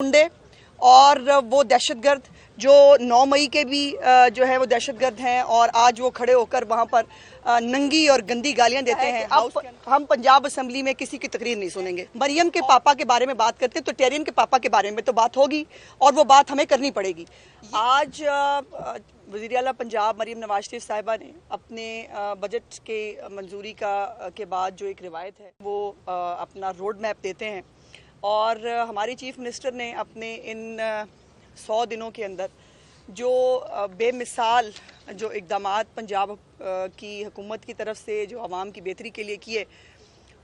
गुंडे और वो दहशतगर्द जो 9 मई के भी जो है वो दहशतगर्द हैं और आज वो खड़े होकर वहाँ पर नंगी और गंदी गालियाँ देते हैं। अब हम पंजाब असम्बली में किसी की तकरीर नहीं सुनेंगे। मरियम के पापा के बारे में बात करते हैं तो टेरियन के पापा के बारे में तो बात होगी और वो बात हमें करनी पड़ेगी। आज वज़ीर आला पंजाब मरियम नवाज शरीफ साहिबा ने अपने बजट के मंजूरी के बाद जो एक रिवायत है वो अपना रोड मैप देते हैं और हमारी चीफ मिनिस्टर ने अपने इन 100 दिनों के अंदर जो बेमिसाल जो इक़दामात पंजाब की हुकूमत की तरफ से जो आवाम की बेहतरी के लिए किए,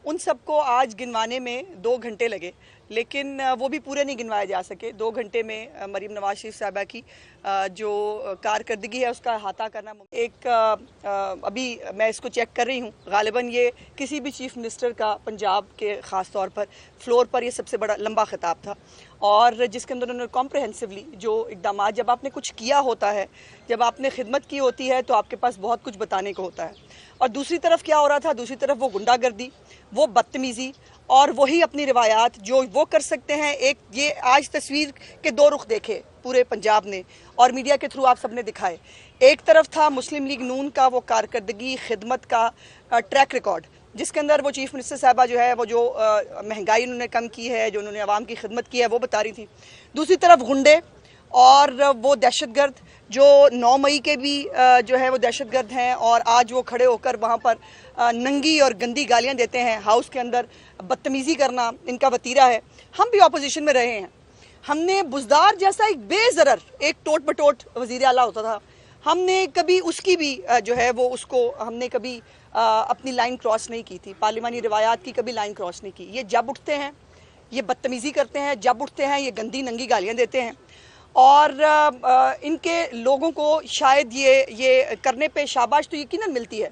उन सबको आज गिनवाने में 2 घंटे लगे, लेकिन वो भी पूरे नहीं गिनवाए जा सके। 2 घंटे में मरीम नवाज शरीफ साहिबा की जो कारकर्दगी है उसका अहाता करना एक अभी मैं इसको चेक कर रही हूँ, गालिबन ये किसी भी चीफ मिनिस्टर का पंजाब के ख़ास तौर पर फ्लोर पर ये सबसे बड़ा लंबा खिताब था और जिसके अंदर उन्होंने कॉम्प्रहेंसिवली जो इक़दाम, जब आपने कुछ किया होता है, जब आपने खिदमत की होती है तो आपके पास बहुत कुछ बताने को होता है। और दूसरी तरफ क्या हो रहा था, दूसरी तरफ वो गुंडागर्दी, वो बदतमीज़ी और वही अपनी रिवायात जो वो कर सकते हैं। एक ये आज तस्वीर के 2 रुख देखे पूरे पंजाब ने और मीडिया के थ्रू आप सबने दिखाए। एक तरफ था मुस्लिम लीग नून का वो कारकर्दगी, खिदमत का ट्रैक रिकॉर्ड, जिसके अंदर वो चीफ मिनिस्टर साहबा जो है वो जो महंगाई उन्होंने कम की है, जो उन्होंने आवाम की खिदमत की है वो बता रही थी। दूसरी तरफ गुंडे और वो दहशतगर्द जो 9 मई के भी जो है वो दहशतगर्द हैं और आज वो खड़े होकर वहाँ पर नंगी और गंदी गालियाँ देते हैं। हाउस के अंदर बदतमीज़ी करना इनका वतीरा है। हम भी अपोजिशन में रहे हैं, हमने बुज़दार जैसा एक बेज़रर एक टोट बटोट वज़ीर आला होता था, हमने कभी उसकी भी जो है वो उसको हमने कभी अपनी लाइन क्रॉस नहीं की थी। पार्लिमानी रिवायात की कभी लाइन क्रॉस नहीं की। ये जब उठते हैं ये बदतमीज़ी करते हैं, जब उठते हैं ये गंदी नंगी गालियाँ देते हैं और इनके लोगों को शायद ये करने पे शाबाश तो यकीनन मिलती है,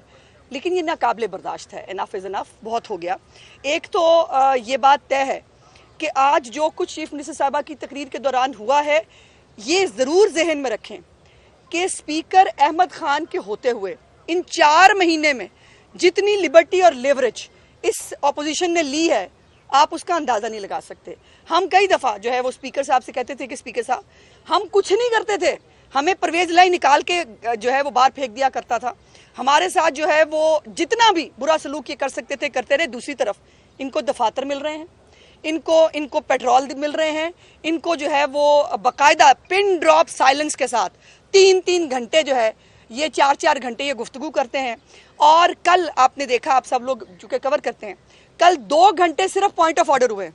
लेकिन ये नाकाबिले बर्दाश्त है। इनफ इज़ इनफ, बहुत हो गया। एक तो ये बात तय है कि आज जो कुछ चीफ मिनिस्टर साहबा की तकरीर के दौरान हुआ है, ये ज़रूर जहन में रखें कि स्पीकर अहमद खान के होते हुए इन 4 महीने में जितनी लिबर्टी और लेवरेज इस अपोजिशन ने ली है, आप उसका अंदाज़ा नहीं लगा सकते। हम कई दफ़ा जो है वो स्पीकर साहब से कहते थे कि स्पीकर साहब हम कुछ नहीं करते थे, हमें परवेज़ लाई निकाल के जो है वो बाहर फेंक दिया करता था, हमारे साथ जो है वो जितना भी बुरा सलूक ये कर सकते थे करते रहे। दूसरी तरफ इनको दफातर मिल रहे हैं, इनको पेट्रोल मिल रहे हैं, इनको जो है वो बाकायदा पिन ड्रॉप साइलेंस के साथ 3-3 घंटे जो है ये 4-4 घंटे ये गुफ्तगू करते हैं। और कल आपने देखा, आप सब लोग चूँकि कवर करते हैं, कल 2 घंटे सिर्फ पॉइंट ऑफ ऑर्डर हुए।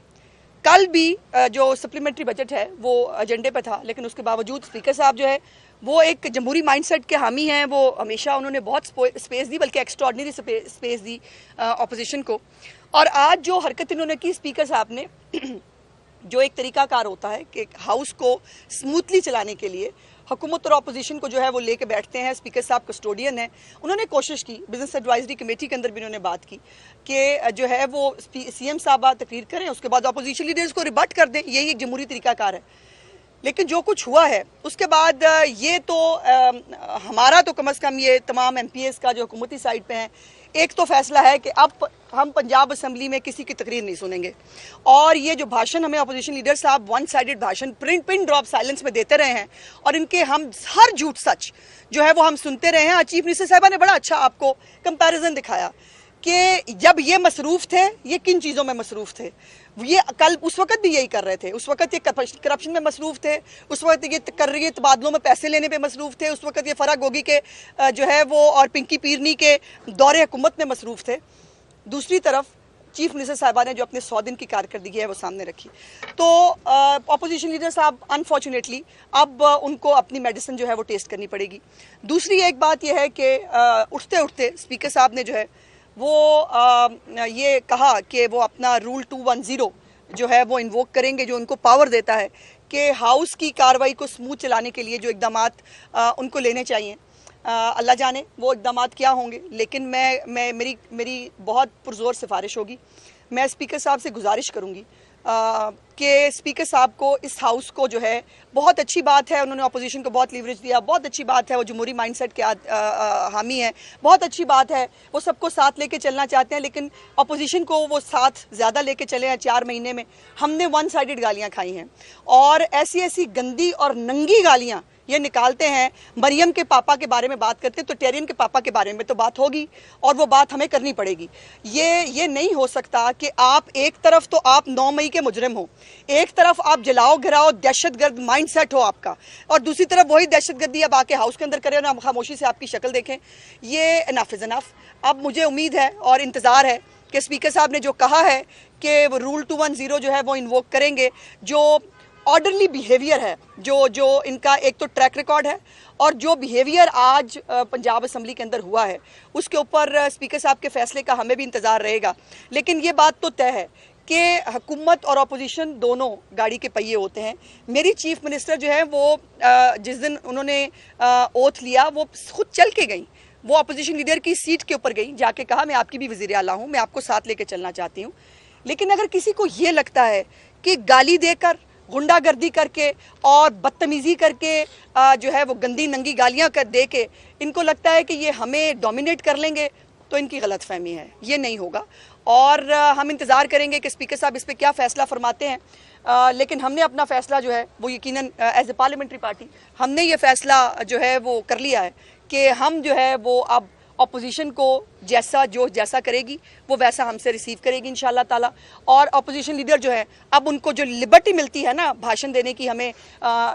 कल भी जो सप्लीमेंट्री बजट है वो एजेंडे पे था, लेकिन उसके बावजूद स्पीकर साहब जो है वो एक जमहूरी माइंडसेट के हामी हैं। वो हमेशा उन्होंने बहुत स्पेस दी, बल्कि एक्स्ट्राऑर्डिनरी स्पेस दी अपोजिशन को। और आज जो हरकत इन्होंने की स्पीकर साहब ने जो एक तरीकाकार होता है कि हाउस को स्मूथली चलाने के लिए हुकूमत और अपोजिशन को जो है वो लेके बैठते हैं। स्पीकर साहब कस्टोडियन हैं, उन्होंने कोशिश की, बिजनेस एडवाइजरी कमेटी के अंदर भी उन्होंने बात की कि जो है वो सीएम साहब तकरीर करें, उसके बाद अपोजिशन लीडर्स को रिबट कर दें, यही एक जमहूरी तरीकाकार है। लेकिन जो कुछ हुआ है उसके बाद ये तो हमारा तो कम अज़ कम ये तमाम MPs का जो हुकूमती साइड पे हैं, एक तो फैसला है कि अब हम पंजाब असम्बली में किसी की तकरीर नहीं सुनेंगे। और ये जो भाषण हमें अपोजिशन लीडर साहब 1 साइडेड भाषण पिन ड्रॉप साइलेंस में देते रहे हैं और इनके हम हर झूठ सच जो है वो हम सुनते रहे हैं। आज चीफ मिनिस्टर साहबा ने बड़ा अच्छा आपको कंपैरिजन दिखाया कि जब ये मसरूफ़ थे, ये किन चीज़ों में मसरूफ़ थे। ये कल उस वक्त भी यही कर रहे थे, उस वक्त ये करप्शन में मसरूफ़ थे, उस वक्त ये कर्रिए तबादलों में पैसे लेने पे मसरूफ़ थे, उस वक्त ये फराह गोगी के जो है वो और पिंकी पीरनी के दौरे हुकूमत में मसरूफ़ थे। दूसरी तरफ चीफ मिनिस्टर साहबा ने जो अपने 100 दिन की कारकर्दगी है वो सामने रखी, तो अपोजिशन लीडर साहब अनफॉर्चुनेटली अब उनको अपनी मेडिसिन जो है वो टेस्ट करनी पड़ेगी। दूसरी एक बात यह है कि उठते उठते स्पीकर साहब ने जो है वो ये कहा कि वो अपना रूल 210 जो है वो इन्वोक करेंगे, जो उनको पावर देता है कि हाउस की कार्रवाई को स्मूथ चलाने के लिए जो इक़दामात उनको लेने चाहिए। अल्लाह जाने वो इक़दामात क्या होंगे, लेकिन मेरी बहुत पुरज़ोर सिफारिश होगी। मैं स्पीकर साहब से गुजारिश करूँगी कि स्पीकर साहब को, इस हाउस को जो है, बहुत अच्छी बात है, उन्होंने अपोजिशन को बहुत लीवरेज दिया, बहुत अच्छी बात है, वो जमहूरी माइंडसेट के हामी है, बहुत अच्छी बात है, वो सबको साथ लेके चलना चाहते हैं, लेकिन अपोजिशन को वो साथ ज़्यादा लेके चले हैं। 4 महीने में हमने 1 साइडेड गालियाँ खाई हैं और ऐसी ऐसी गंदी और नंगी गालियाँ ये निकालते हैं। मरियम के पापा के बारे में बात करते हैं तो टेरियन के पापा के बारे में तो बात होगी और वो बात हमें करनी पड़ेगी। ये नहीं हो सकता कि आप एक तरफ तो आप 9 मई के मुजरिम हो, एक तरफ आप जलाओ गिराओ दहशतगर्द माइंडसेट हो आपका, और दूसरी तरफ वही दहशतगर्दी अब आके हाउस के अंदर करें और हम खामोशी से आपकी शक्ल देखें। ये इनफ इज़ इनफ। अब मुझे उम्मीद है और इंतज़ार है कि स्पीकर साहब ने जो कहा है कि रूल 210 जो है वो इन्वोक करेंगे, जो ऑर्डरली बिहेवियर है, जो इनका एक तो ट्रैक रिकॉर्ड है और जो बिहेवियर आज पंजाब असम्बली के अंदर हुआ है उसके ऊपर स्पीकर साहब के फैसले का हमें भी इंतज़ार रहेगा। लेकिन ये बात तो तय है कि हुकूमत और अपोजिशन दोनों गाड़ी के पहिए होते हैं। मेरी चीफ मिनिस्टर जो है वो जिस दिन उन्होंने ओथ लिया वो खुद चल के गई, वो अपोजिशन लीडर की सीट के ऊपर गई, जाके कहा मैं आपकी भी वज़ीर आला हूँ, मैं आपको साथ लेके चलना चाहती हूँ। लेकिन अगर किसी को ये लगता है कि गाली देकर, गुंडागर्दी करके और बदतमीज़ी करके जो है वो गंदी नंगी गालियाँ दे के इनको लगता है कि ये हमें डोमिनेट कर लेंगे, तो इनकी गलतफहमी है, ये नहीं होगा। और हम इंतज़ार करेंगे कि स्पीकर साहब इस पर क्या फ़ैसला फरमाते हैं। लेकिन हमने अपना फ़ैसला जो है वो यकीनन एज ए पार्लियामेंट्री पार्टी हमने ये फ़ैसला जो है वो कर लिया है कि हम जो है वो अब अपोजिशन को जैसा करेगी वो वैसा हमसे रिसीव करेगी इंशाल्लाह ताला। और अपोजिशन लीडर जो है अब उनको जो लिबर्टी मिलती है ना भाषण देने की, हमें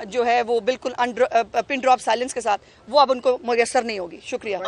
जो है वो बिल्कुल पिन ड्रॉप साइलेंस के साथ, वो अब उनको मुयस्सर नहीं होगी। शुक्रिया।